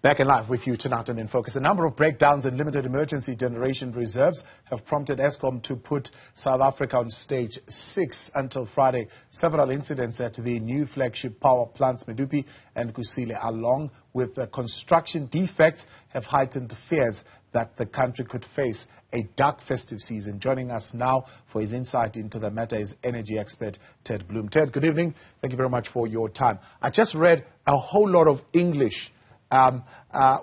Back in live with you tonight on In Focus. A number of breakdowns in limited emergency generation reserves have prompted Eskom to put South Africa on stage 6 until Friday. Several incidents at the new flagship power plants Medupi and Kusile, along with the construction defects, have heightened fears that the country could face a dark festive season. Joining us now for his insight into the matter is energy expert Ted Blom. Ted, good evening. Thank you very much for your time. I just read a whole lot of English,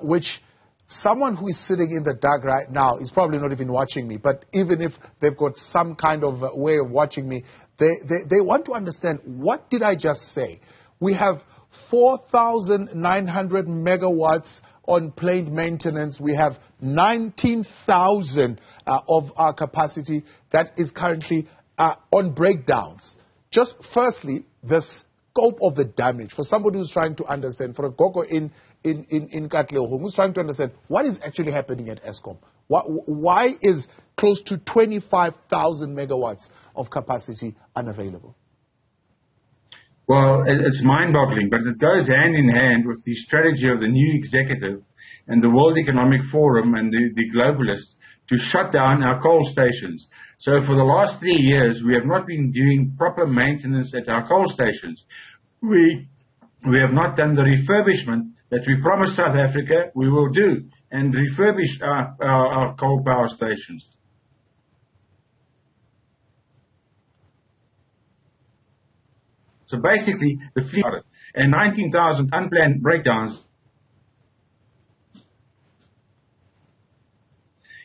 which someone who is sitting in the dark right now is probably not even watching me, but even if they've got some kind of way of watching me, they want to understand, what did I just say? We have 4,900 megawatts on planned maintenance. We have 19,000 of our capacity that is currently on breakdowns. Just firstly, the scope of the damage, for somebody who's trying to understand, for a Gogo in Katlehong, who's trying to understand what is actually happening at Eskom. Why is close to 25,000 megawatts of capacity unavailable? Well, it's mind-boggling, but it goes hand in hand with the strategy of the new executive and the World Economic Forum and the globalists to shut down our coal stations. So for the last 3 years, we have not been doing proper maintenance at our coal stations. We have not done the refurbishment that we promised South Africa we will do and refurbish our coal power stations. So basically, the fleet and 19,000 unplanned breakdowns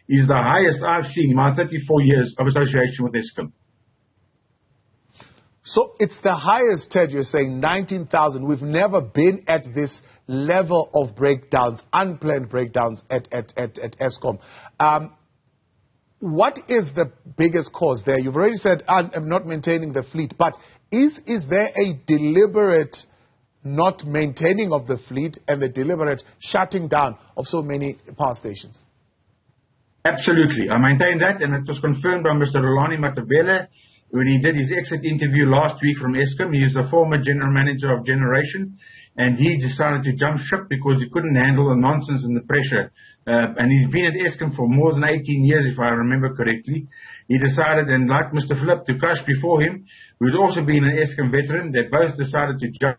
is the highest I've seen in my 34 years of association with Eskom. So it's the highest, Ted, you're saying 19,000. We've never been at this level of breakdowns, unplanned breakdowns at Eskom. What is the biggest cause there? You've already said, I'm not maintaining the fleet, but is there a deliberate not maintaining of the fleet and the deliberate shutting down of so many power stations? Absolutely. I maintain that, and it was confirmed by Mr. Rolani Matabele when he did his exit interview last week from Eskom. He is the former general manager of Generation, and he decided to jump ship because he couldn't handle the nonsense and the pressure. And he's been at Eskom for more than 18 years, if I remember correctly. He decided, and like Mr. Philip Tukash before him, who's also been an Eskom veteran, they both decided to jump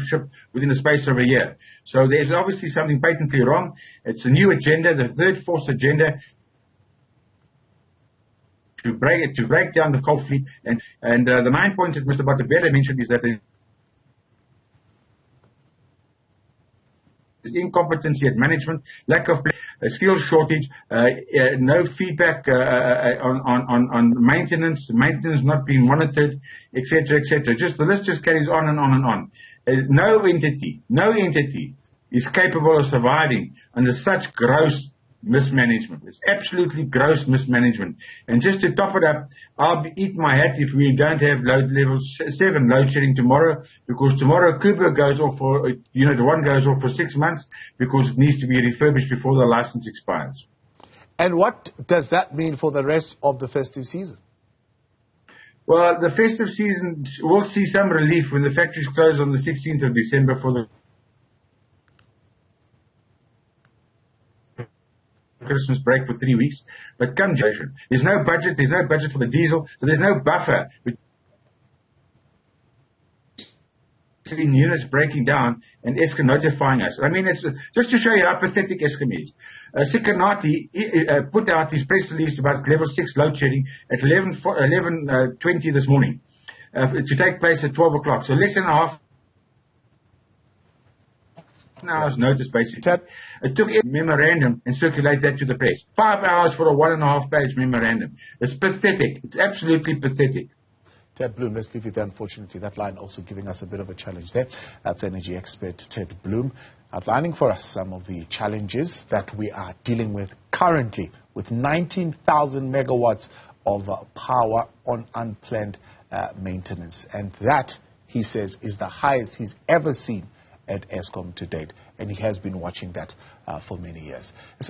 ship within the space of a year. So there's obviously something patently wrong. It's a new agenda, the third force agenda, to break down the coal fleet. And the 9 points that Mr. Matabele mentioned is that incompetency at management, lack of skill shortage, no feedback on maintenance not being monitored, etc., etc. Just the list just carries on and on and on. No entity is capable of surviving under such gross mismanagement. It's absolutely gross mismanagement. And just to top it up, I'll eat my hat if we don't have level 7 load shedding tomorrow, because tomorrow Kuba goes off for, the one goes off for 6 months because it needs to be refurbished before the license expires. And what does that mean for the rest of the festive season? Well, the festive season will see some relief when the factories close on the 16th of December for the Christmas break for 3 weeks, but come January, there's no budget for the diesel, so there's no buffer between units breaking down and Eskom notifying us. I mean, it's just to show you how pathetic Eskom is. Sikanati put out his press release about level 6 load shedding at 11:20 this morning to take place at 12 o'clock, so less than a half an hour's notice, basically. It took a memorandum and circulate that to the press. 5 hours for a 1.5 page memorandum. It's pathetic. It's absolutely pathetic. Ted Blom, let's leave you there. Unfortunately, that line also giving us a bit of a challenge there. That's energy expert Ted Blom outlining for us some of the challenges that we are dealing with currently with 19,000 megawatts of power on unplanned maintenance. And that, he says, is the highest he's ever seen at Eskom to date, and he has been watching that for many years.